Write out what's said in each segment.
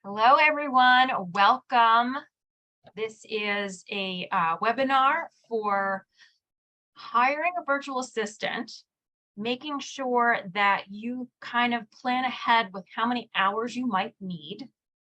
Hello, everyone. Welcome. This is a webinar for hiring a virtual assistant, making sure that you kind of plan ahead with how many hours you might need,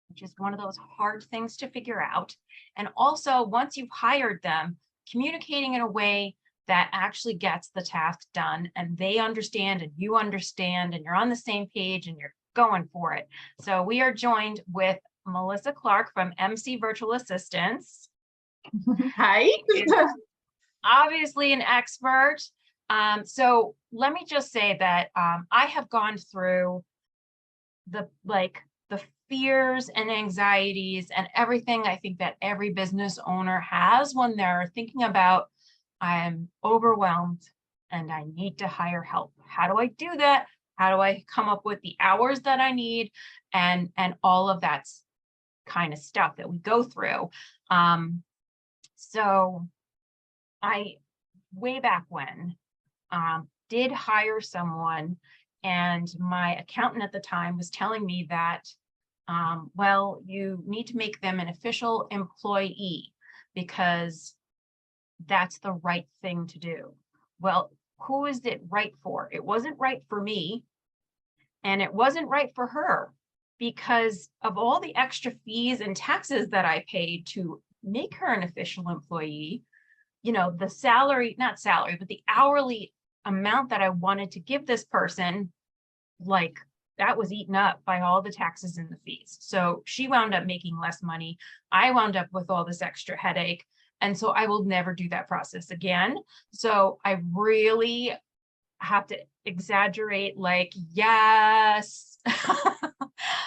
which is one of those hard things to figure out. And also, once you've hired them, communicating in a way that actually gets the task done and they understand and you understand and you're on the same page and you're going for it. So we are joined with Melissa Clark from MC Virtual Assistants. Hi. Obviously an expert. So let me just say that I have gone through the fears and anxieties and everything I think that every business owner has when they're thinking about, I'm overwhelmed and I need to hire help. How do I do that? How do I come up with the hours that I need and all of that kind of stuff that we go through. So I, way back when, did hire someone, and my accountant at the time was telling me that, well, you need to make them an official employee because that's the right thing to do. Well, who is it right for? It wasn't right for me, and it wasn't right for her because of all the extra fees and taxes that I paid to make her an official employee. You know, the salary, not salary, but the hourly amount that I wanted to give this person, like that was eaten up by all the taxes and the fees. So she wound up making less money. I wound up with all this extra headache. And so I will never do that process again. So I really have to exaggerate, like, yes,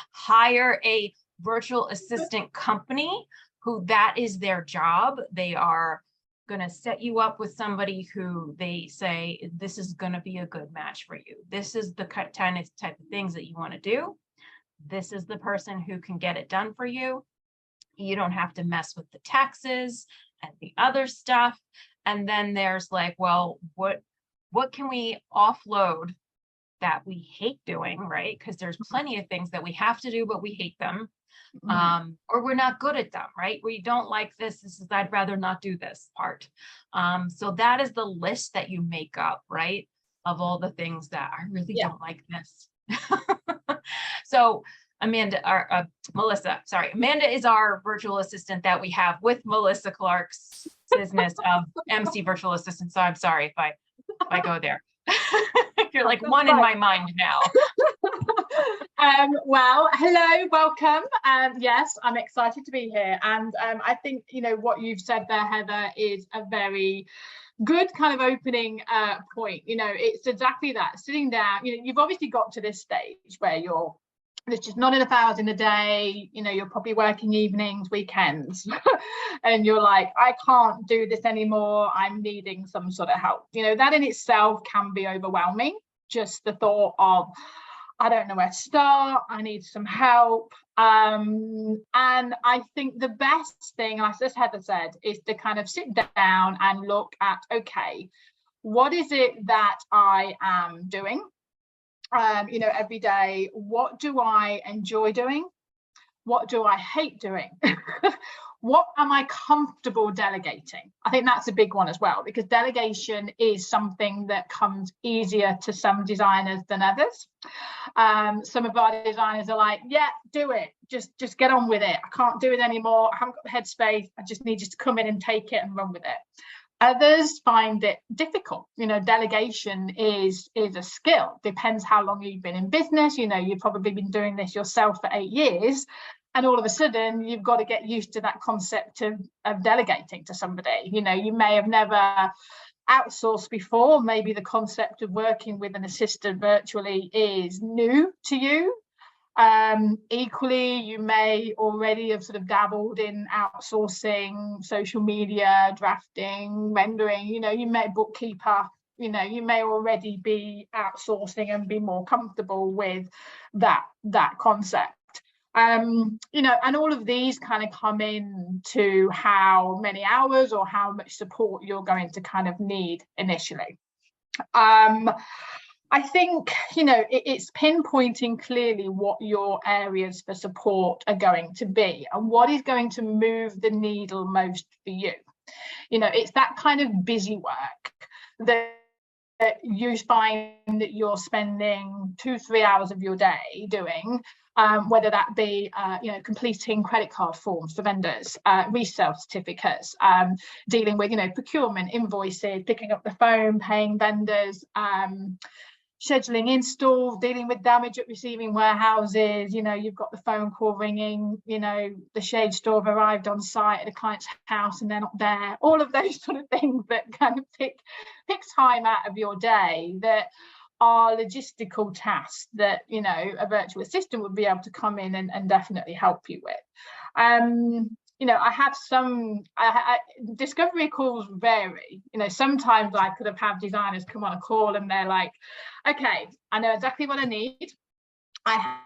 hire a virtual assistant company who that is their job. They are going to set you up with somebody who they say, this is going to be a good match for you. This is the type of things that you want to do. This is the person who can get it done for you. You don't have to mess with the taxes and the other stuff. And then there's like, well, what can we offload that we hate doing, right? Because there's plenty of things that we have to do, but we hate them. Or we're not good at them, right? We don't like this is I'd rather not do this part. So that is the list that you make up, right? Of all the things that I really don't like this. So Amanda is our virtual assistant that we have with Melissa Clark's business of MC Virtual Assistant. So I'm sorry if I go there. You're like one in my mind now. Well, hello, welcome. Yes, I'm excited to be here. And I think, what you've said there, Heather, is a very good kind of opening point. It's exactly that, sitting down. You've obviously got to this stage where there's just not enough hours in the day. You're probably working evenings, weekends, and you're like, I can't do this anymore. I'm needing some sort of help. That in itself can be overwhelming. Just the thought of, I don't know where to start. I need some help. And I think the best thing, as Heather said, is to kind of sit down and look at, okay, what is it that I am doing? Every day, what do I enjoy doing? What do I hate doing? What am I comfortable delegating? I think that's a big one as well, because delegation is something that comes easier to some designers than others. Some of our designers are like, yeah, do it. Just get on with it. I can't do it anymore. I haven't got the headspace. I just need you to come in and take it and run with it. Others find it difficult. Delegation is a skill. Depends how long you've been in business. You've probably been doing this yourself for 8 years. And all of a sudden, you've got to get used to that concept of delegating to somebody. You may have never outsourced before. Maybe the concept of working with an assistant virtually is new to you. Equally, you may already have sort of dabbled in outsourcing social media, drafting, rendering, you may bookkeeper, you may already be outsourcing and be more comfortable with that concept. And all of these kind of come into how many hours or how much support you're going to kind of need initially. I think, you know, it's pinpointing clearly what your areas for support are going to be and what is going to move the needle most for you. You know, it's that kind of busy work that you find that you're spending 2-3 hours of your day doing, whether that be you know, completing credit card forms for vendors, resale certificates, dealing with, you know, procurement, invoices, picking up the phone, paying vendors, scheduling install, dealing with damage at receiving warehouses. You know, you've got the phone call ringing, you know, the shade store have arrived on site at a client's house and they're not there. All of those sort of things that kind of pick time out of your day that are logistical tasks that, you know, a virtual assistant would be able to come in and definitely help you with. You know, I have some discovery calls vary. You know, sometimes I could have designers come on a call and they're like, okay, I know exactly what I need. I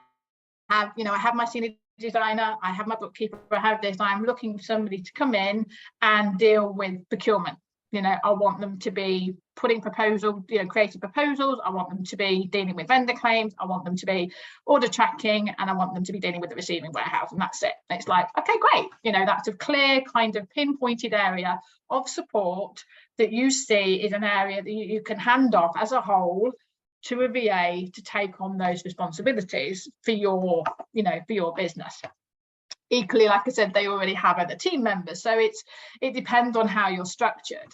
have, you know, I have my senior designer, I have my bookkeeper, I have this, I'm looking for somebody to come in and deal with procurement. You know, I want them to be putting proposals, you know, creative proposals. I want them to be dealing with vendor claims. I want them to be order tracking, and I want them to be dealing with the receiving warehouse. And that's it. And it's like, okay, great. You know, that's a clear kind of pinpointed area of support that you see is an area that you can hand off as a whole to a VA to take on those responsibilities for your, you know, for your business. Equally, like I said, they already have other team members, so it depends on how you're structured.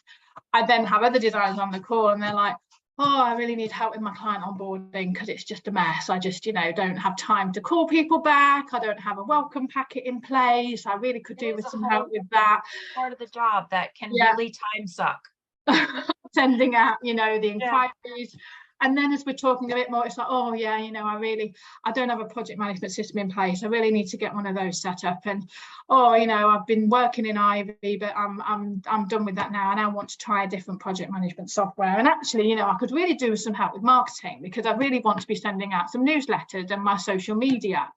I then have other designers on the call and they're like, oh, I really need help with my client onboarding because it's just a mess. I just, you know, don't have time to call people back. I don't have a welcome packet in place. I really could do with some help with that. Part of the job that can really time suck. Sending out, you know, the inquiries. And then as we're talking a bit more, it's like, oh yeah, you know, I don't have a project management system in place. I really need to get one of those set up. And oh, you know, I've been working in Ivy, but I'm done with that now. And I want to try a different project management software. And actually, you know, I could really do some help with marketing because I really want to be sending out some newsletters and my social media.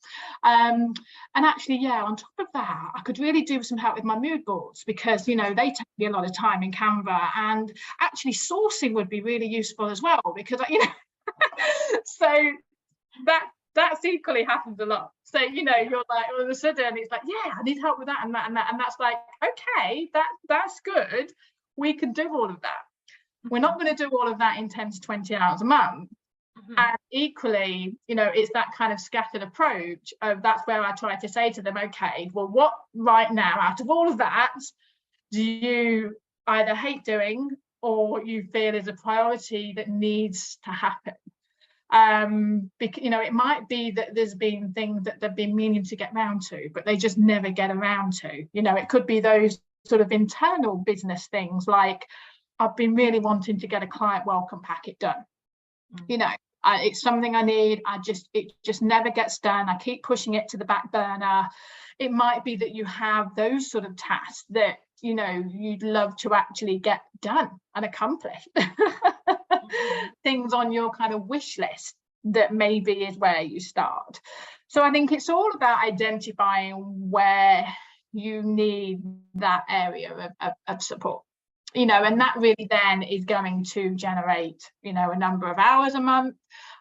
And actually, yeah, on top of that, I could really do some help with my mood boards because, you know, they take me a lot of time in Canva, and actually sourcing would be really useful as well because, you know, so that's equally happens a lot. So, you know, you're like, all of a sudden it's like, yeah, I need help with that and that and that. And that's like, okay, that's good. We can do all of that. We're not going to do all of that in 10 to 20 hours a month. And equally, you know, it's that kind of scattered approach of that's where I try to say to them, okay, well, what right now out of all of that do you either hate doing or you feel is a priority that needs to happen? Because, you know, it might be that there's been things that they've been meaning to get around to, but they just never get around to. You know, it could be those sort of internal business things like, I've been really wanting to get a client welcome packet done. You know, it's something I need. It just never gets done. I keep pushing it to the back burner. It might be that you have those sort of tasks that, you know, you'd love to actually get done and accomplish. Things on your kind of wish list that maybe is where you start. So I think it's all about identifying where you need that area of support. You know, and that really then is going to generate, you know, a number of hours a month.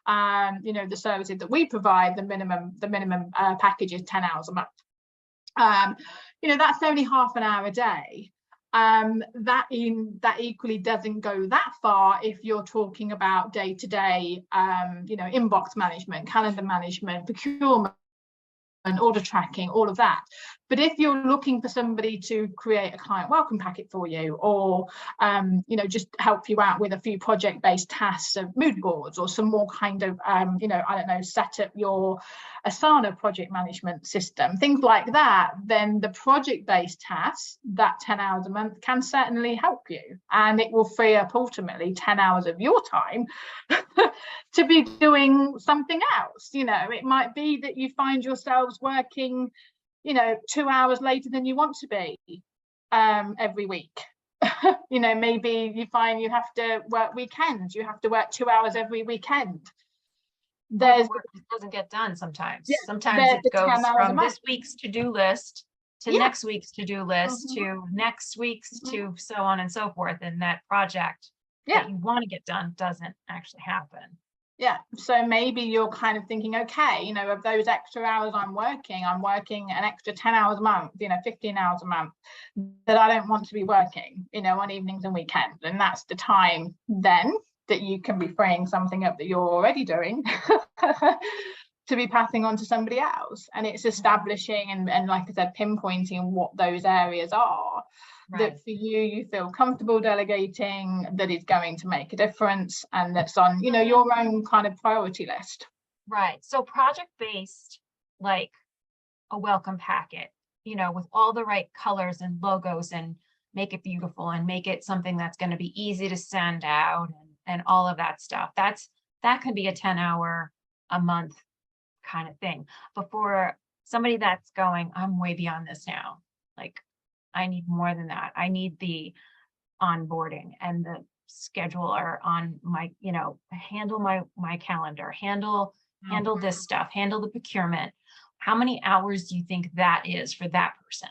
You know, the services that we provide, the minimum package is 10 hours a month. You know, that's only half an hour a day. That equally doesn't go that far if you're talking about day-to-day, you know, inbox management, calendar management, procurement, and order tracking, all of that. But if you're looking for somebody to create a client welcome packet for you, or you know, just help you out with a few project-based tasks of mood boards, or some more kind of you know, I don't know, set up your Asana project management system, things like that, then the project-based tasks, that 10 hours a month, can certainly help you, and it will free up ultimately 10 hours of your time to be doing something else. You know, it might be that you find yourselves working, you know, 2 hours later than you want to be every week. You know, maybe you find you have to work weekends, you have to work 2 hours every weekend. There's work doesn't get done sometimes. Yeah, sometimes it goes from this week's to-do list to next week's to-do list to next week's to so on and so forth, and that project that you want to get done doesn't actually happen. Yeah, so maybe you're kind of thinking, okay, you know, of those extra hours I'm working an extra 10 hours a month, you know, 15 hours a month that I don't want to be working, you know, on evenings and weekends. And that's the time then that you can be freeing something up that you're already doing to be passing on to somebody else. And it's establishing and like I said, pinpointing what those areas are. Right. That for you feel comfortable delegating, that is going to make a difference, and that's on, you know, your own kind of priority list. Right. So project-based, like a welcome packet, you know, with all the right colors and logos, and make it beautiful and make it something that's going to be easy to send out, and all of that stuff. That could be a 10-hour a month kind of thing. But for somebody that's going, I'm way beyond this now, like, I need more than that. I need the onboarding and the scheduler on my, you know, handle my calendar, handle this stuff, handle the procurement. How many hours do you think that is for that person?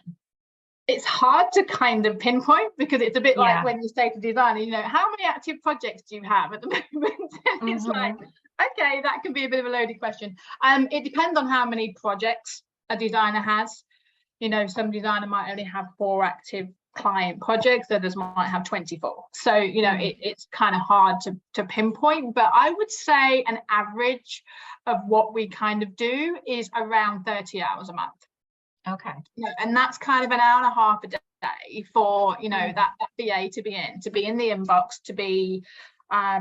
It's hard to kind of pinpoint, because it's a bit like when you say to designer, you know, how many active projects do you have at the moment? It's like, okay, that can be a bit of a loaded question. It depends on how many projects a designer has. You know, some designer might only have 4 active client projects, others might have 24. So, you know, it's kind of hard to pinpoint, but I would say an average of what we kind of do is around 30 hours a month. Okay. You know, and that's kind of an hour and a half a day for, you know, that VA to be in the inbox, to be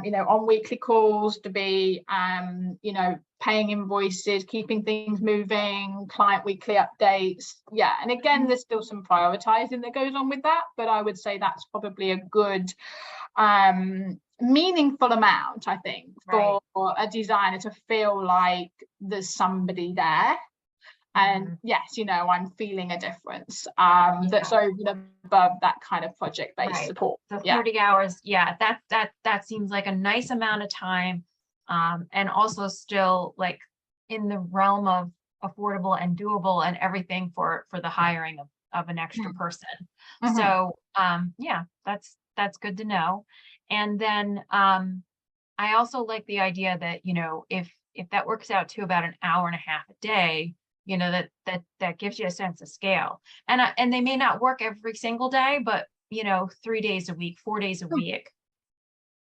you know, on weekly calls, to be you know, paying invoices, keeping things moving, client weekly updates. Yeah, and again, there's still some prioritizing that goes on with that, but I would say that's probably a good meaningful amount, I think, for a designer to feel like there's somebody there. And yes, you know, I'm feeling a difference that's over and above that kind of project-based support. So 30 hours, that seems like a nice amount of time, and also still like in the realm of affordable and doable and everything for the hiring of an extra person. So that's good to know. And then I also like the idea that, you know, if that works out to about an hour and a half a day, you know, that gives you a sense of scale. And they may not work every single day, but, you know, 3 days a week, 4 days a week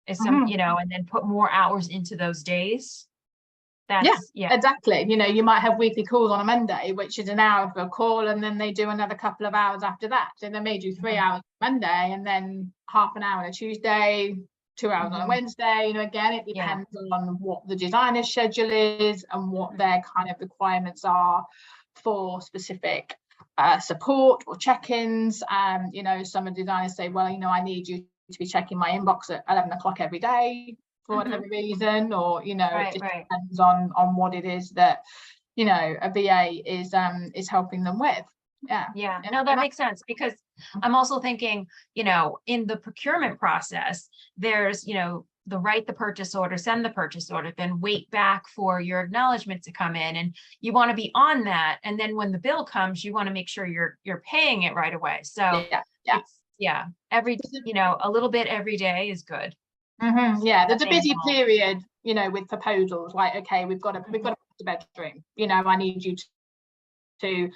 is some, you know, and then put more hours into those days. That's exactly. You know, you might have weekly calls on a Monday, which is an hour for a call, and then they do another couple of hours after that. So they may do 3 hours on Monday, and then half an hour on a Tuesday, 2 hours on a Wednesday. You know, again, it depends on what the designer's schedule is and what their kind of requirements are for specific support or check-ins. You know, some of the designers say, well, you know, I need you to be checking my inbox at 11 o'clock every day for whatever reason, or, you know, it just depends on what it is that, you know, a VA is helping them with. No, that makes sense, because I'm also thinking, you know, in the procurement process, there's, you know, write the purchase order, send the purchase order, then wait back for your acknowledgement to come in, and you want to be on that. And then when the bill comes, you want to make sure you're paying it right away. So every, you know, a little bit every day is good. There's a busy period, you know, with proposals, like, okay, we've got a bedroom, you know, I need you to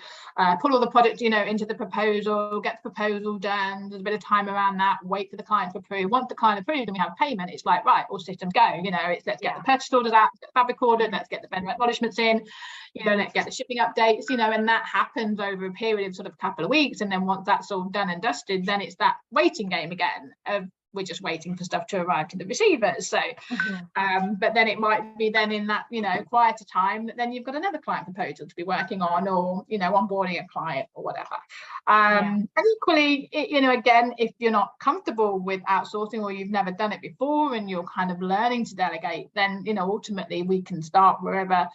pull all the product, you know, into the proposal, get the proposal done. There's a bit of time around that, wait for the client to approve. Once the client approved and we have payment, it's like, right, all systems go. You know, it's let's get the purchase orders out, get the fabric ordered, let's get the vendor acknowledgements in, you know, let's get the shipping updates, you know, and that happens over a period of sort of a couple of weeks. And then once that's all done and dusted, then it's that waiting game again of, we're just waiting for stuff to arrive to the receivers. So but then it might be then in that, you know, quieter time that then you've got another client proposal to be working on, or, you know, onboarding a client or whatever. And equally, you know, again, if you're not comfortable with outsourcing, or you've never done it before and you're kind of learning to delegate, then, you know, ultimately we can start wherever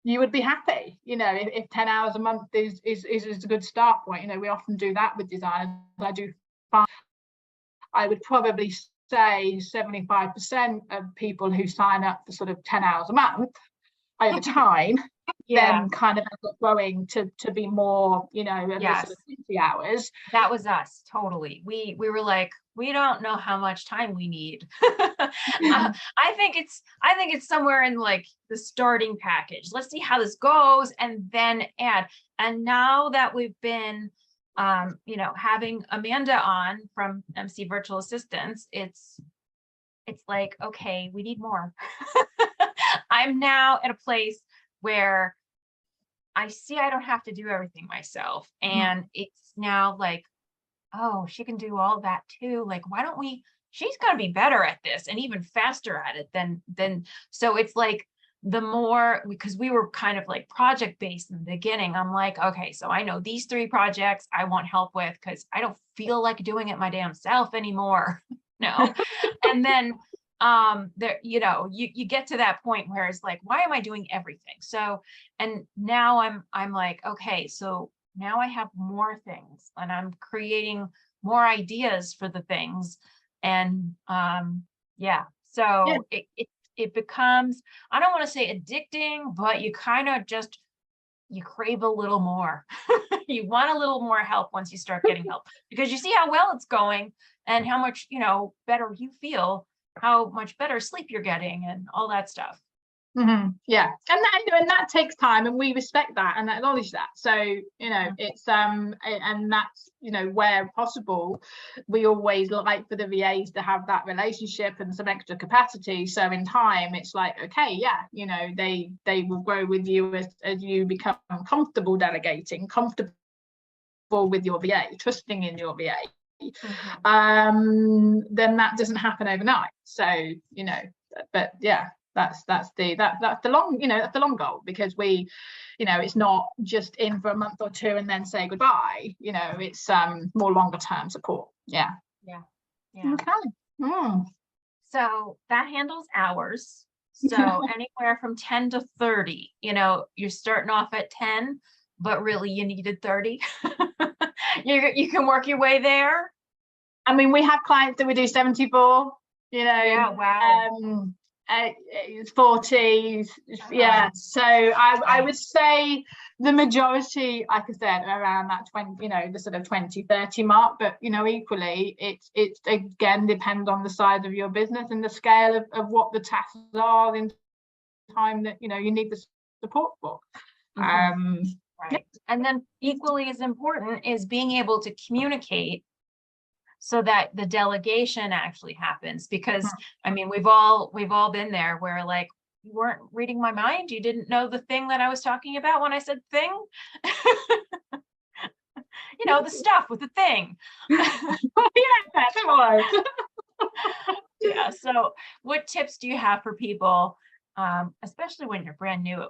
you would be happy. You know, if 10 hours a month is a good start point. You know, we often do that with designers. I would probably say 75% of people who sign up for sort of 10 hours a month over time then kind of end up growing to be more, you know, sort of 50 hours. That was us, totally. We were like, we don't know how much time we need. Yeah. I think it's somewhere in like the starting package. Let's see how this goes and then add. And now that we've been having Amanda on from MC Virtual Assistants, it's like, okay, we need more. I'm now at a place where I see I don't have to do everything myself. And it's now like, oh, she can do all that too. Like, why don't she's going to be better at this and even faster at it than, so it's like the more, because we were kind of like project based in the beginning. I'm like, okay, so I know these 3 projects I want help with because I don't feel like doing it my damn self anymore. No. And then there, you get to that point where it's like, why am I doing everything? So, and now I'm like, okay, so now I have more things and I'm creating more ideas for the things. And so it becomes, I don't want to say addicting, but you kind of just, you crave a little more. You want a little more help once you start getting help, because you see how well it's going and how much, better you feel, how much better sleep you're getting and all that stuff. Yeah, and that takes time, and we respect that and acknowledge that. So it's and that's where possible, we always like for the VAs to have that relationship and some extra capacity. So in time, it's like, okay, yeah, they will grow with you as you become comfortable delegating, comfortable with your VA, trusting in your VA. Then that doesn't happen overnight. So but yeah. That's the long goal, because we it's not just in for a month or 2 and then say goodbye. It's more longer term support. Yeah. Okay. So that handles hours. So anywhere from 10 to 30, you're starting off at 10, but really you needed 30. You can work your way there. I mean, we have clients that we do 74, Yeah, wow. 40s, yeah. So I would say the majority, like I said, around that 20, the sort of 20-30 mark. But equally, it's again depends on the size of your business and the scale of what the tasks are in time that you need the support for. Right. Yeah. And then equally as important is being able to communicate so that the delegation actually happens, because I mean, we've all been there where like, you weren't reading my mind, you didn't know the thing that I was talking about when I said thing. The stuff with the thing. Yeah, so what tips do you have for people, especially when you're brand new,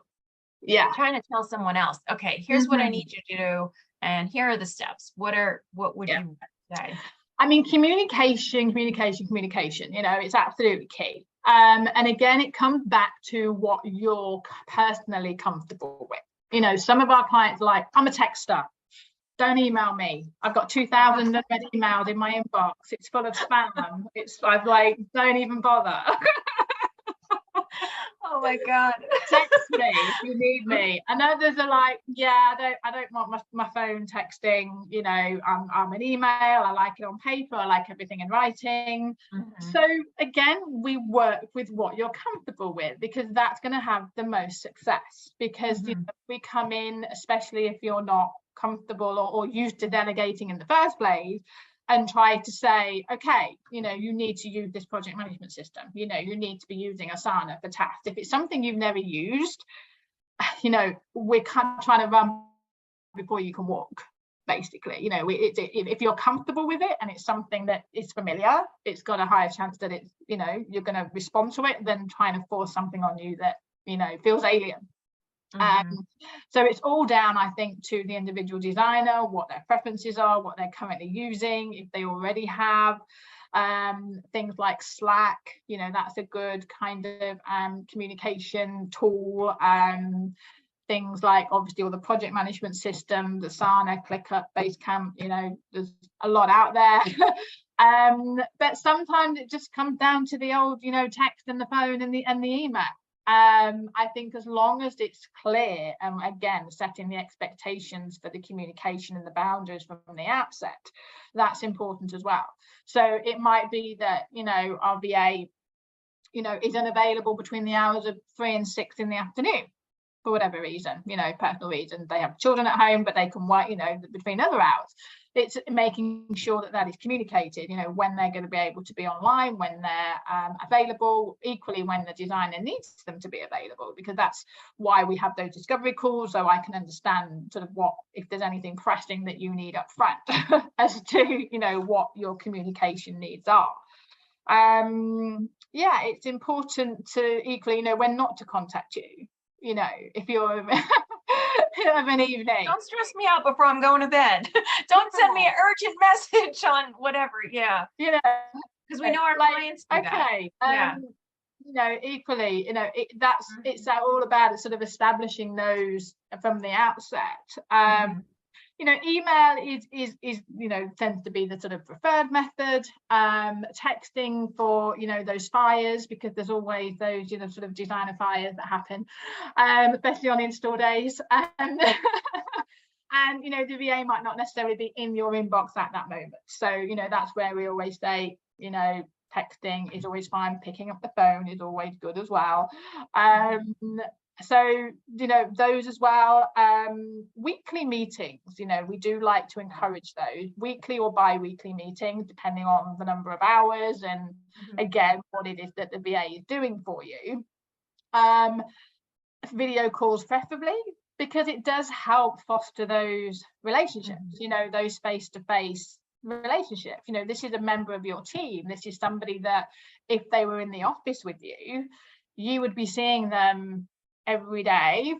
trying to tell someone else, okay, here's what I need you to do and here are the steps? What would you say? I mean, communication, it's absolutely key. And again, it comes back to what you're personally comfortable with. Some of our clients are like, I'm a texter. Don't email me. I've got 2,000 emails in my inbox. It's full of spam. I'm like, don't even bother. Oh my God. Text me if you need me. And others are like, yeah, I don't want my phone texting. I'm an email. I like it on paper. I like everything in writing. So again, we work with what you're comfortable with, because that's going to have the most success. Because we come in, especially if you're not comfortable or used to delegating in the first place, and try to say, okay, you need to use this project management system. You need to be using Asana for tasks. If it's something you've never used, we're kind of trying to run before you can walk, basically. If you're comfortable with it and it's something that is familiar, it's got a higher chance that it's, you're going to respond to it than trying to force something on you that, feels alien. So it's all down, I think, to the individual designer, what their preferences are, what they're currently using. If they already have things like Slack, that's a good kind of communication tool. Things like obviously all the project management systems, Asana, ClickUp, Basecamp, there's a lot out there. But sometimes it just comes down to the old, text and the phone and the email. I think as long as it's clear, and again, setting the expectations for the communication and the boundaries from the outset, that's important as well. So it might be that, you know, our VA, you know, is unavailable between the hours of 3 and 6 in the afternoon for whatever reason, you know, personal reason. They have children at home, but they can work, you know, between other hours. It's making sure that that is communicated, you know, when they're going to be able to be online, when they're available, equally when the designer needs them to be available, because that's why we have those discovery calls, so I can understand sort of what, if there's anything pressing that you need up front as to, you know, what your communication needs are. Yeah, it's important to equally, you know, when not to contact you, you know, if you're of an evening. Don't stress me out before I'm going to bed. Don't send me an urgent message on whatever. Yeah. You know, because we know our clients do okay. that. You know, equally, you know, it's all about sort of establishing those from the outset. You know, email is you know, tends to be the sort of preferred method. Texting for, you know, those fires, because there's always those, you know, sort of designer fires that happen, especially on install days. And you know, the VA might not necessarily be in your inbox at that moment. So, you know, that's where we always say, you know, texting is always fine. Picking up the phone is always good as well. So, you know, those as well. Weekly meetings, you know, we do like to encourage those weekly or bi-weekly meetings, depending on the number of hours and again, what it is that the VA is doing for you. Video calls preferably, because it does help foster those relationships, you know, those face-to-face relationships. You know, this is a member of your team. This is somebody that if they were in the office with you, you would be seeing them every day,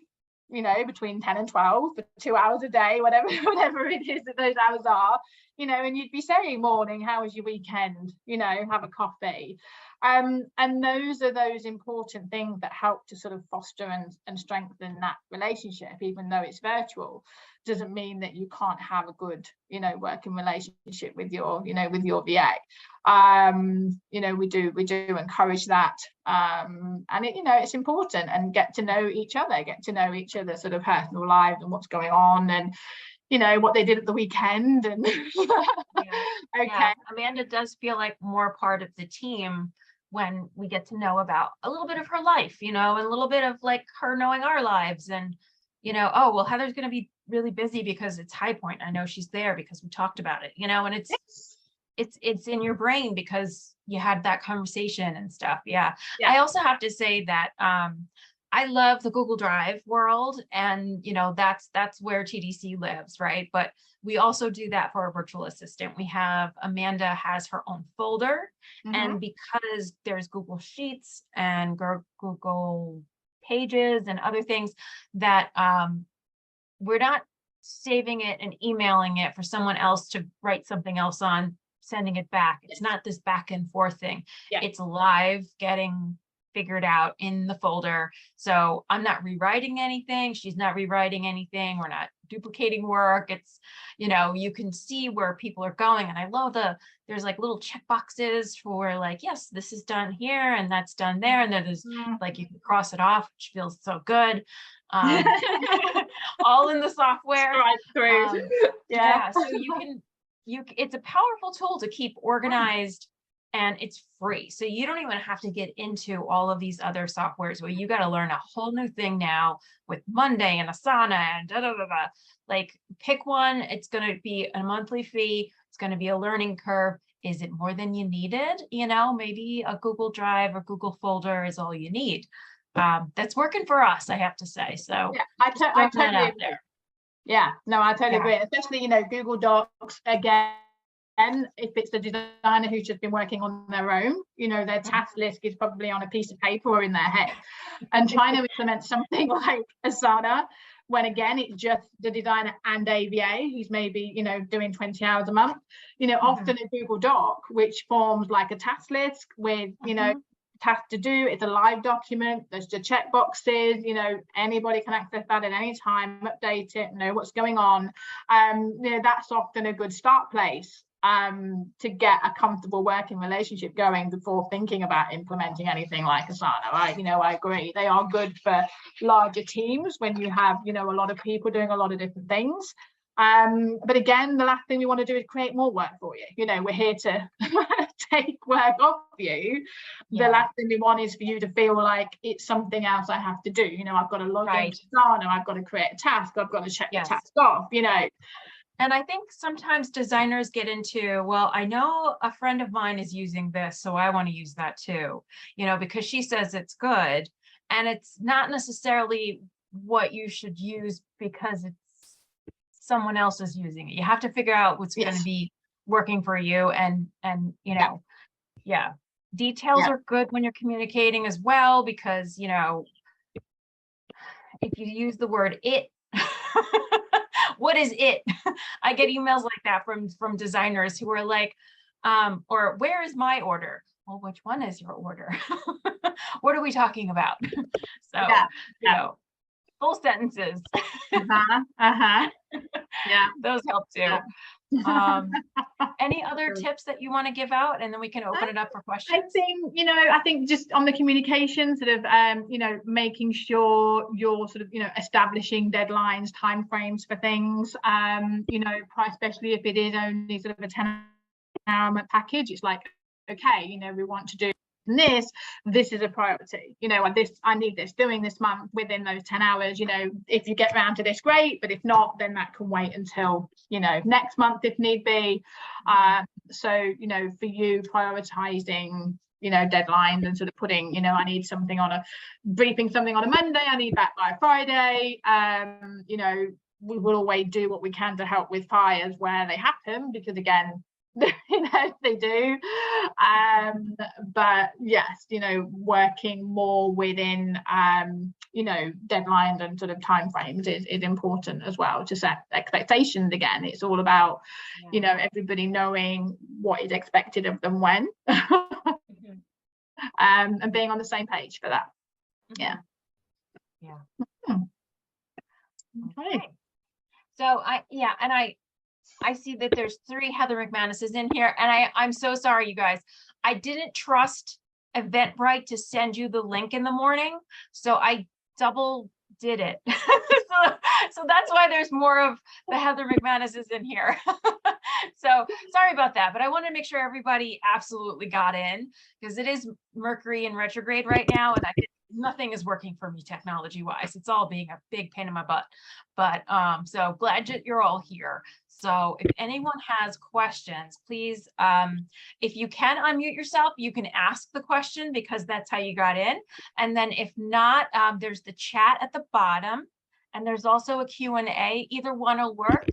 you know, between 10 and 12 for 2 hours a day, whatever it is that those hours are, you know, and you'd be saying, morning, how was your weekend, you know, have a coffee. And those are those important things that help to sort of foster and strengthen that relationship. Even though it's virtual, doesn't mean that you can't have a good, you know, working relationship with your, you know, with your VA. You know, we do encourage that, and it, you know, it's important, and get to know each other sort of personal lives and what's going on, and you know, what they did at the weekend. And okay, Amanda does feel like more part of the team when we get to know about a little bit of her life, you know, and a little bit of like her knowing our lives, and you know, oh well, Heather's going to be really busy because it's High Point. I know she's there because we talked about it, you know, and it's in your brain because you had that conversation and stuff. Yeah. I also have to say that I love the Google Drive world, and you know, that's where TDC lives, right? But we also do that for our virtual assistant. We have Amanda has her own folder, and because there's Google Sheets and Google Pages and other things that we're not saving it and emailing it for someone else to write something else on, sending it back. It's not this back and forth thing. It's live, getting figured out in the folder. So I'm not rewriting anything. She's not rewriting anything. We're not duplicating work. It's, you know, you can see where people are going. And I love there's like little check boxes for like, yes, this is done here and that's done there. And then there's like, you can cross it off, which feels so good. All in the software. So it's a powerful tool to keep organized, and it's free. So you don't even have to get into all of these other softwares where you got to learn a whole new thing now with Monday and Asana and da da da da. Like, pick one. It's going to be a monthly fee. It's going to be a learning curve. Is it more than you needed? You know, maybe a Google Drive or Google folder is all you need. That's working for us, I have to say. So I totally agree. I totally agree. Especially, you know, Google Docs, again, if it's the designer who's just been working on their own, you know, their task list is probably on a piece of paper or in their head. And trying to implement something like Asana, when again, it's just the designer and AVA who's maybe, you know, doing 20 hours a month, you know, often a Google Doc, which forms like a task list with, you know, task to do. It's a live document. There's the check boxes, you know, anybody can access that at any time, update it, know what's going on. You know, that's often a good start place. to get a comfortable working relationship going before thinking about implementing anything like Asana. I agree. They are good for larger teams when you have, a lot of people doing a lot of different things. But again, the last thing we want to do is create more work for you. We're here to take work off you. The last thing we want is for you to feel like it's something else I have to do. I've got to log into Asana, I've got to create a task, I've got to check the task off, And I think sometimes designers get into, well, I know a friend of mine is using this, so I want to use that too, because she says it's good. And it's not necessarily what you should use because it's someone else is using it. You have to figure out what's going to be working for you. And details are good when you're communicating as well, because, if you use the word it, what is it? I get emails like that from designers who are like, or where is my order? Well, which one is your order? What are we talking about? So, full sentences. Those help too. Any other tips that you want to give out, and then we can open it up for questions? I think just on the communication, sort of making sure you're sort of establishing deadlines, timeframes for things, especially if it is only sort of a 10-hour package. It's like, okay, we want to do this is a priority, I need this doing this month within those 10 hours. If you get around to this, great, but if not, then that can wait until next month if need be. So for you, prioritizing deadlines and sort of putting I need something on a briefing, something on a Monday, I need that by Friday. We will always do what we can to help with fires where they happen, because again, they do, but yes, working more within deadlines and sort of timeframes is important as well, to set expectations. Again, it's all about everybody knowing what is expected of them when and being on the same page for that. Okay. So I see that there's 3 Heather McManuses in here, and I'm so sorry, you guys. I didn't trust Eventbrite to send you the link in the morning, so I double did it. so that's why there's more of the Heather McManuses in here. So sorry about that, but I want to make sure everybody absolutely got in, because it is Mercury in retrograde right now, and nothing is working for me technology wise. It's all being a big pain in my butt. But so glad that you're all here. So if anyone has questions, please, if you can unmute yourself, you can ask the question, because that's how you got in. And then if not, there's the chat at the bottom, and there's also a Q&A. Either one will work.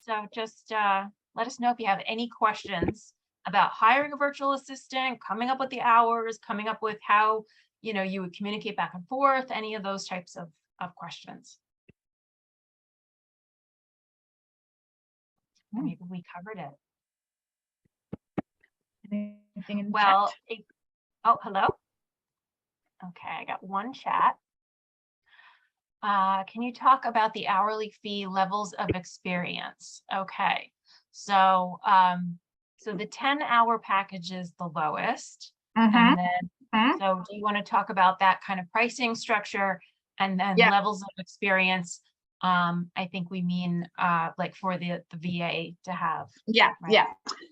So just let us know if you have any questions about hiring a virtual assistant, coming up with the hours, coming up with how you would communicate back and forth, any of those types of questions. Maybe we covered it. Anything in well, oh, hello. Okay, I got one chat. Can you talk about the hourly fee levels of experience? Okay, so so the 10-hour package is the lowest, and then so do you want to talk about that kind of pricing structure, and then levels of experience? I think we mean like for the VA to have.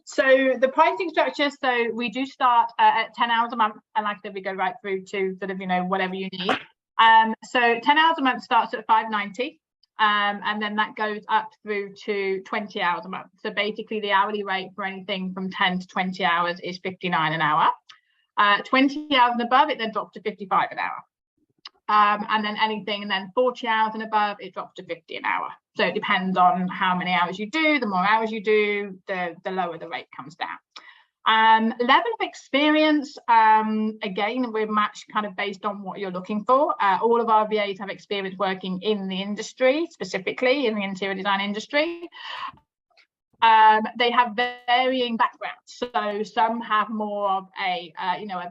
So the pricing structure, so we do start at 10 hours a month, and like I said, we go right through to sort of whatever you need. So 10 hours a month starts at $5.90, and then that goes up through to 20 hours a month. So basically the hourly rate for anything from 10 to 20 hours is $59 an hour. 20 hours and above, it then drops to $55 an hour. And then anything, and then 40 hours and above, it drops to $50 an hour. So it depends on how many hours you do. The more hours you do, the lower the rate comes down. Level of experience, again, we're matched kind of based on what you're looking for. All of our VAs have experience working in the industry, specifically in the interior design industry. They have varying backgrounds. So some have more of a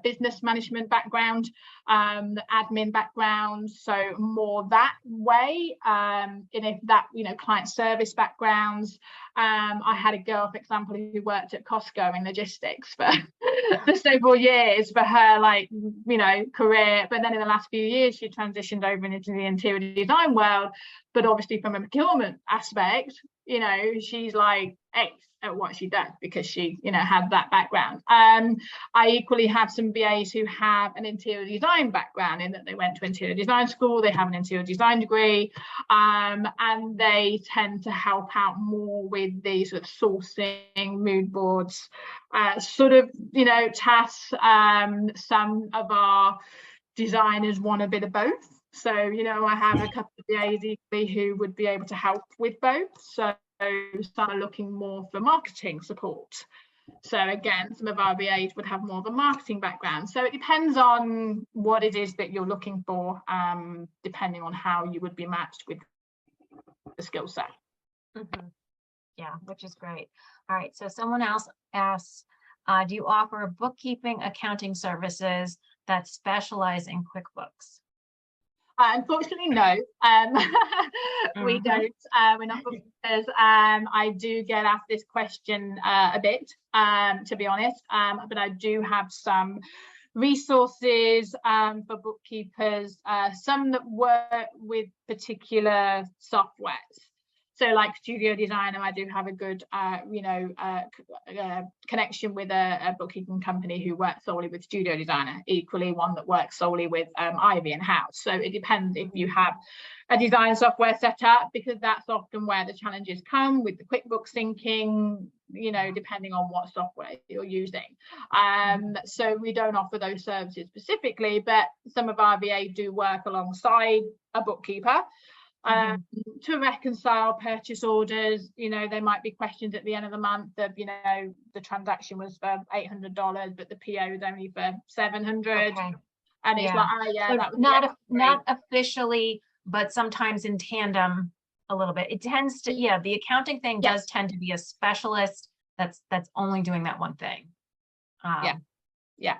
business management background, admin background, so more that way. And if that, client service backgrounds. I had a girl, for example, who worked at Costco in logistics for for several years for her career, but then in the last few years she transitioned over into the interior design world. But obviously from a procurement aspect, she's like ace at what she does because she had that background. I equally have some VAs who have an interior design background, in that they went to interior design school, they have an interior design degree, and they tend to help out more with the sort of sourcing, mood boards, tasks. Some of our designers want a bit of both. So, I have a couple of VAs equally who would be able to help with both. So some are looking more for marketing support. So again, some of our VAs would have more of a marketing background. So it depends on what it is that you're looking for, depending on how you would be matched with the skill set. Mm-hmm. Yeah, which is great. All right, so someone else asks, do you offer bookkeeping, accounting services that specialize in QuickBooks? Unfortunately, no. We don't. We're not bookkeepers. I do get asked this question a bit, to be honest, but I do have some resources for bookkeepers, some that work with particular softwares. So like Studio Designer, I do have a good, connection with a bookkeeping company who works solely with Studio Designer, equally one that works solely with Ivy in-house. So it depends if you have a design software set up, because that's often where the challenges come with the QuickBooks syncing, depending on what software you're using. So we don't offer those services specifically, but some of our VA do work alongside a bookkeeper. To reconcile purchase orders. There might be questions at the end of the month of, the transaction was for $800, but the PO is only for $700. Okay. And it's like, so that was not officially, but sometimes in tandem a little bit. It tends to, the accounting thing does tend to be a specialist that's only doing that one thing. Yeah.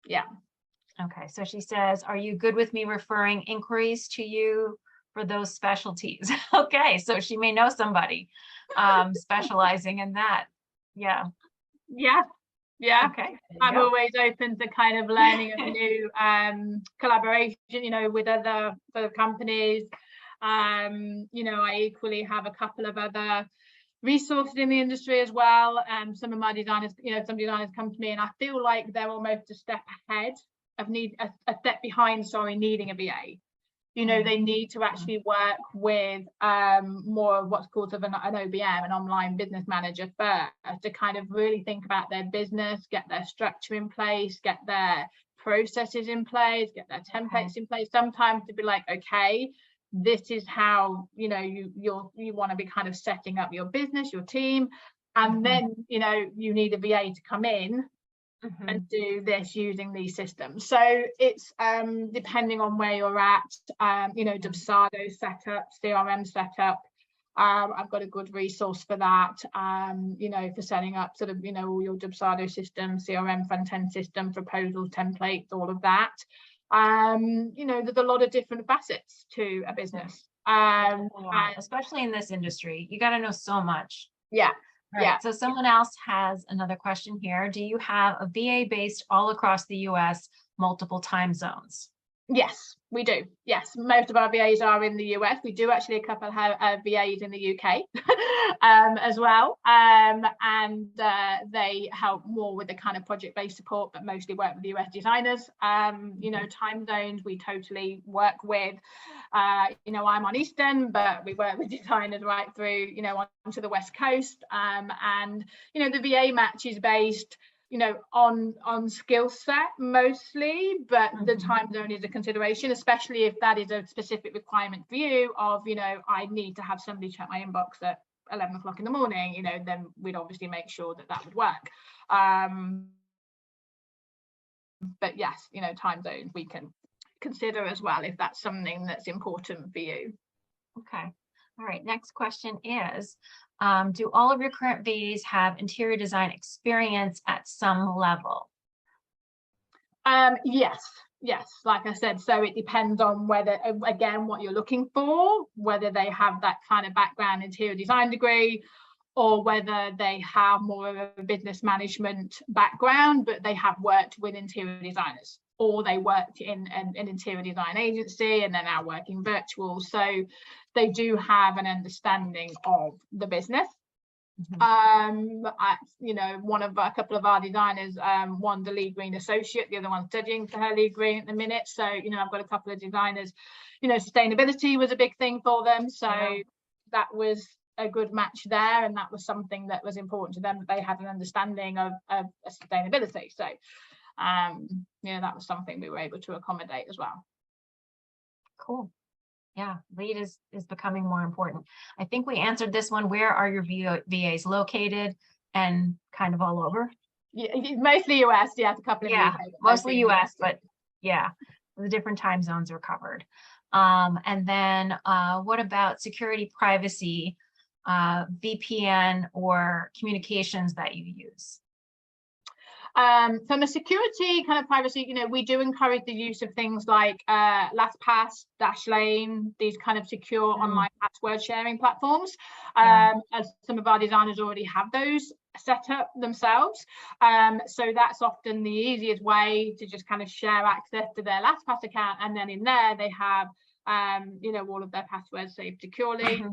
Okay, so she says, are you good with me referring inquiries to you for those specialties? Okay, so she may know somebody specializing in that. Yeah. Okay, I'm always open to kind of learning of new collaboration, with other companies. I equally have a couple of other resources in the industry as well. Some of my designers, some designers come to me and I feel like they're almost a step ahead of a step behind, needing a VA. They need to actually work with more of what's called an OBM, an online business manager, first, to kind of really think about their business, get their structure in place, get their processes in place, get their templates in place. Sometimes to be like, okay, this is how you want to be kind of setting up your business, your team, and then you need a VA to come in and do this using these systems. So it's depending on where you're at, Dubsado setup, CRM setup. I've got a good resource for that, for setting up all your Dubsado system, CRM front-end system, proposals, templates, all of that. There's a lot of different facets to a business. Especially in this industry, you got to know so much. Yeah. Right. So someone else has another question here. Do you have a VA based all across the US, multiple time zones? Yes, we do. Yes, most of our VAs are in the US. We do actually a couple have VAs in the UK as well. And they help more with the kind of project-based support, but mostly work with the US designers. Time zones we totally work with. I'm on Eastern, but we work with designers right through, onto the West Coast. And the VA match is based on skill set mostly, but the time zone is a consideration, especially if that is a specific requirement for you of, I need to have somebody check my inbox at 11 o'clock in the morning, then we'd obviously make sure that would work. But yes, time zones we can consider as well if that's something that's important for you. Okay. All right, next question is, do all of your current VAs have interior design experience at some level? Yes, yes, like I said, so it depends on whether, again, what you're looking for, whether they have that kind of background interior design degree, or whether they have more of a business management background, but they have worked with interior designers, or they worked in an interior design agency and they're now working virtual. So they do have an understanding of the business. You know, a couple of our designers, one's a lead green associate, the other one's studying for her lead green at the minute. So, you know, I've got a couple of designers, you know, sustainability was a big thing for them. So that was a good match there. And that was something that was important to them, that they had an understanding of sustainability. So, you know, that was something we were able to accommodate as well. Cool. Yeah, lead is becoming more important. I think we answered this one. Where are your VAs located? And kind of all over? Yeah, mostly US. Yeah, a couple of UK, mostly US, but yeah, the different time zones are covered. And then what about security, privacy, VPN, or communications that you use? From a security kind of privacy, you know, we do encourage the use of things like LastPass, Dashlane, these kind of secure online password sharing platforms. As some of our designers already have those set up themselves. So that's often the easiest way to just kind of share access to their LastPass account. And then in there, they have, you know, all of their passwords saved securely.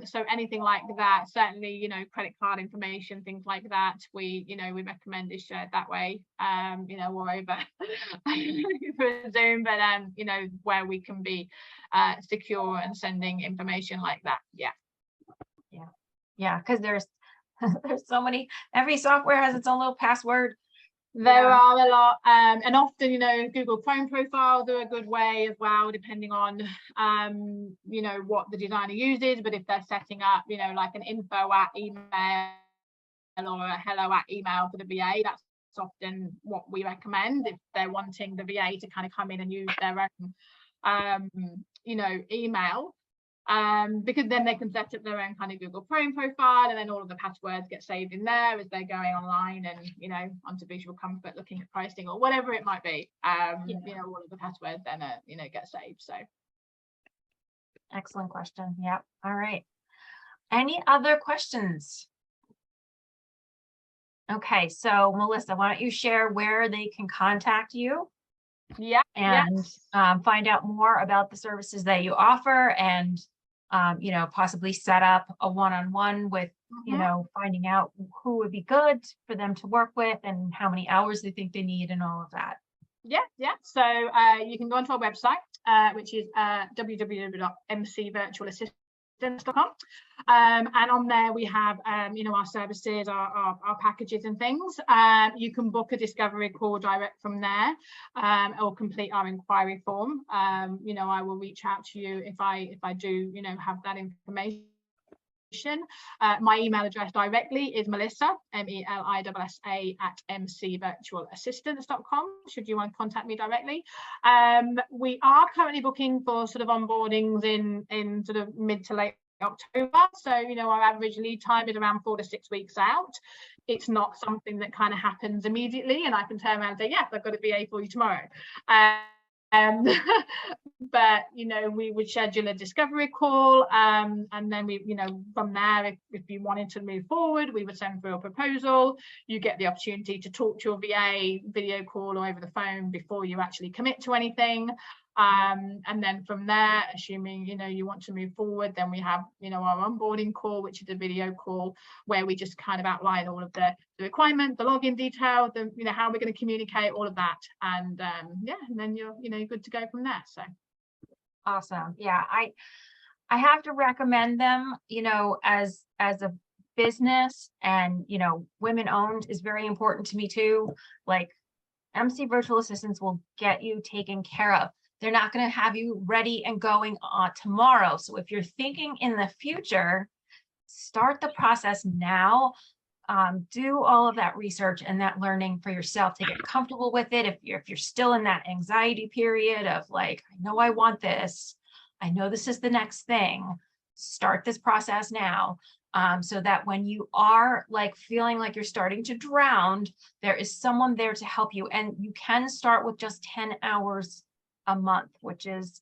So anything like that, certainly, you know, credit card information, things like that, we recommend is shared that way, you know, or over Zoom, but you know, where we can be secure and sending information like that. Yeah, because there's so many, every software has its own little password. There are a lot, and often, you know, Google Chrome profiles are a good way as well, depending on, you know, what the designer uses. But if they're setting up, you know, like an info@email or a hello@email for the VA, that's often what we recommend if they're wanting the VA to kind of come in and use their own, you know, email. Because then they can set up their own kind of Google Chrome profile, and then all of the passwords get saved in there as they're going online and, you know, onto Visual Comfort looking at pricing or whatever it might be. You know, all of the passwords then, you know, get saved. So. Excellent question. Yep. All right. Any other questions? Okay. So Melissa, why don't you share where they can contact you? And find out more about the services that you offer, and you know, possibly set up a one-on-one with, you know, finding out who would be good for them to work with and how many hours they think they need and all of that. So you can go onto our website, which is www.mcvirtualassistance.com, and on there we have, you know, our services, our packages and things. You can book a discovery call direct from there, or complete our inquiry form. You know, I will reach out to you if I do, you know, have that information. My email address directly is Melissa, MELISSA @mcvirtualassistance.com, should you want to contact me directly. We are currently booking for sort of onboardings in sort of mid to late October. So, you know, our average lead time is around 4 to 6 weeks out. It's not something that kind of happens immediately and I can turn around and say, yes, I've got a VA for you tomorrow. But, you know, we would schedule a discovery call, and then we, you know, from there, if you wanted to move forward, we would send through a proposal. You get the opportunity to talk to your VA video call or over the phone before you actually commit to anything. And then from there, assuming, you know, you want to move forward, then we have, you know, our onboarding call, which is a video call where we just kind of outline all of the requirements, the login details, the, you know, how we're going to communicate, all of that. And and then you're, you know, good to go from there. So awesome. Yeah, I have to recommend them, you know, as a business, and, you know, women owned is very important to me too. Like, MC Virtual Assistants will get you taken care of. They're not going to have you ready and going on tomorrow. So if you're thinking in the future, start the process now. Do all of that research and that learning for yourself to get comfortable with it. If you're still in that anxiety period of like, I know I want this, I know this is the next thing, start this process now, so that when you are like feeling like you're starting to drown, there is someone there to help you. And you can start with just 10 hours a month, which is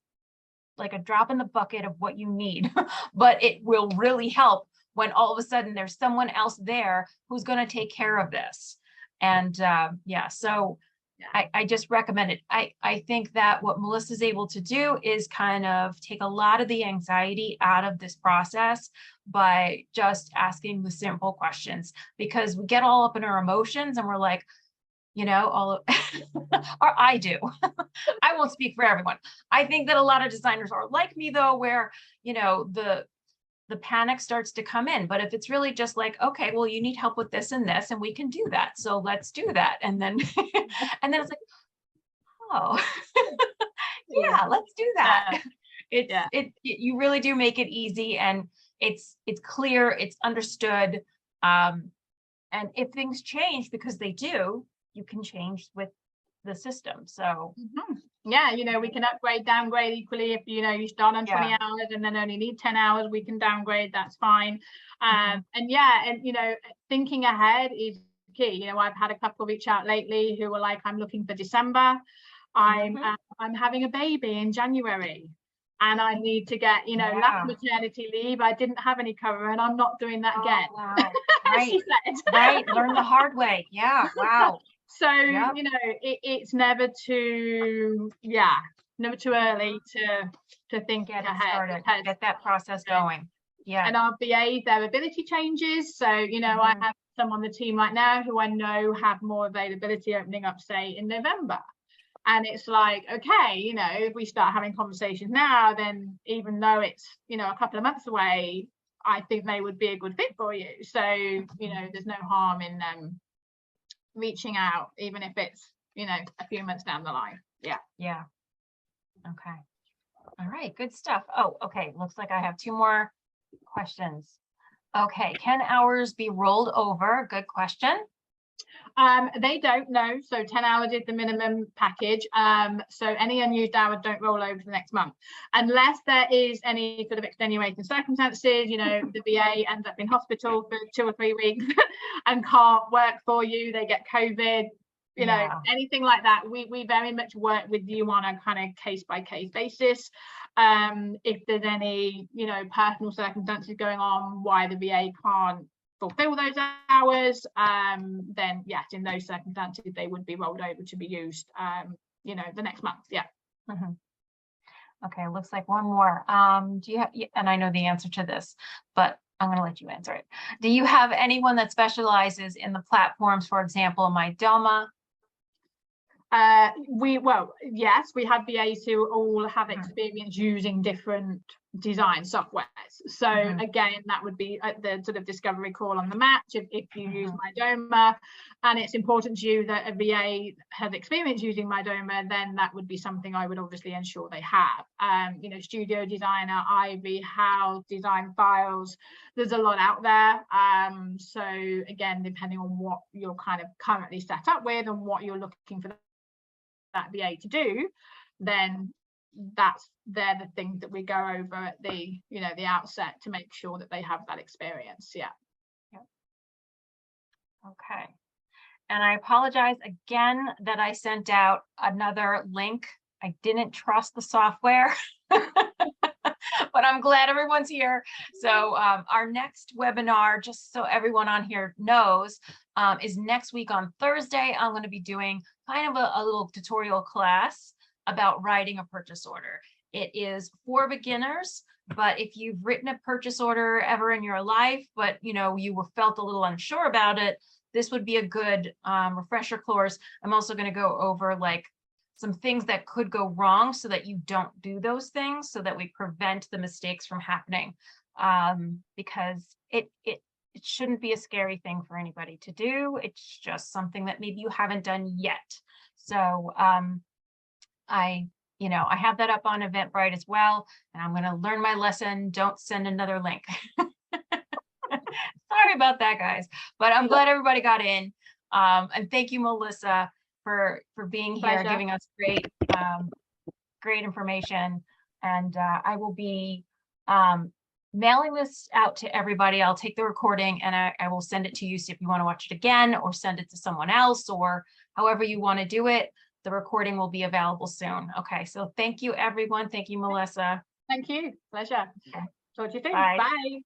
like a drop in the bucket of what you need, but it will really help when all of a sudden there's someone else there who's going to take care of this. And yeah, so I just recommend it. I think that what Melissa's able to do is kind of take a lot of the anxiety out of this process by just asking the simple questions, because we get all up in our emotions and we're like, you know, or I do. I won't speak for everyone. I think that a lot of designers are like me though, where, you know, the panic starts to come in. But if it's really just like, okay, well, you need help with this and this, and we can do that. So let's do that. And then, and then it's like, oh, yeah, let's do that. You really do make it easy, and it's clear, it's understood. And if things change, because they do, you can change with the system. So yeah, you know, we can upgrade, downgrade equally. If you know you start on 20 hours and then only need 10 hours, we can downgrade, that's fine. And yeah, and you know, thinking ahead is key. You know, I've had a couple reach out lately who were like, I'm looking for December, I'm having a baby in January, and I need to get, you know, last maternity leave, I didn't have any cover, and I'm not doing that again. Wow. Right. She said. Right, learn the hard way. Yeah, wow. So, you know, it's never too, never too early to think ahead. Get that process going. Yeah. And our VAs, their ability changes. So, you know, I have some on the team right now who I know have more availability opening up, say, in November. And it's like, okay, you know, if we start having conversations now, then even though it's, you know, a couple of months away, I think they would be a good fit for you. So, you know, there's no harm in them reaching out, even if it's, you know, a few months down the line. Yeah. Okay. All right, good stuff. Oh, okay, looks like I have 2 more questions. Okay, can hours be rolled over? Good question. They don't know. So 10 hours is the minimum package. So any unused hours don't roll over to the next month unless there is any sort of extenuating circumstances. You know, the VA ends up in hospital for 2 or 3 weeks and can't work for you. They get COVID, you know, anything like that. We very much work with you on a kind of case by case basis. If there's any, you know, personal circumstances going on why the VA can't fulfill those hours, then yes, in those circumstances they would be rolled over to be used, you know, the next month. Okay, looks like one more. Do you have, and I know the answer to this, but I'm going to let you answer it. Do you have anyone that specializes in the platforms, for example, MyDoma? Yes, we have VAs who all have experience using different design softwares. So again, that would be at the sort of discovery call on the match if you use MyDoma, and it's important to you that a VA has experience using MyDoma, then that would be something I would obviously ensure they have. You know, Studio Designer, Ivy, House, Design Files, there's a lot out there. So again, depending on what you're kind of currently set up with and what you're looking for that VA to do, then they're the things that we go over at the, you know, the outset to make sure that they have that experience. Okay, and I apologize again that I sent out another link. I didn't trust the software. But I'm glad everyone's here. So our next webinar, just so everyone on here knows, is next week on Thursday. I'm going to be doing kind of a little tutorial class about writing a purchase order. It is for beginners, but if you've written a purchase order ever in your life, but you know, you were felt a little unsure about it, this would be a good refresher course. I'm also going to go over like some things that could go wrong so that you don't do those things, so that we prevent the mistakes from happening, because it shouldn't be a scary thing for anybody to do. It's just something that maybe you haven't done yet. So I have that up on Eventbrite as well, and I'm going to learn my lesson. Don't send another link. Sorry about that, guys, but I'm glad everybody got in. And thank you, Melissa, for being here, giving us great information. And I will be mailing this out to everybody. I'll take the recording and I will send it to you. So if you want to watch it again or send it to someone else or however you want to do it, the recording will be available soon. Okay, so thank you, everyone. Thank you, Melissa. Thank you. Pleasure. Okay. Talk to you soon. Bye. Bye.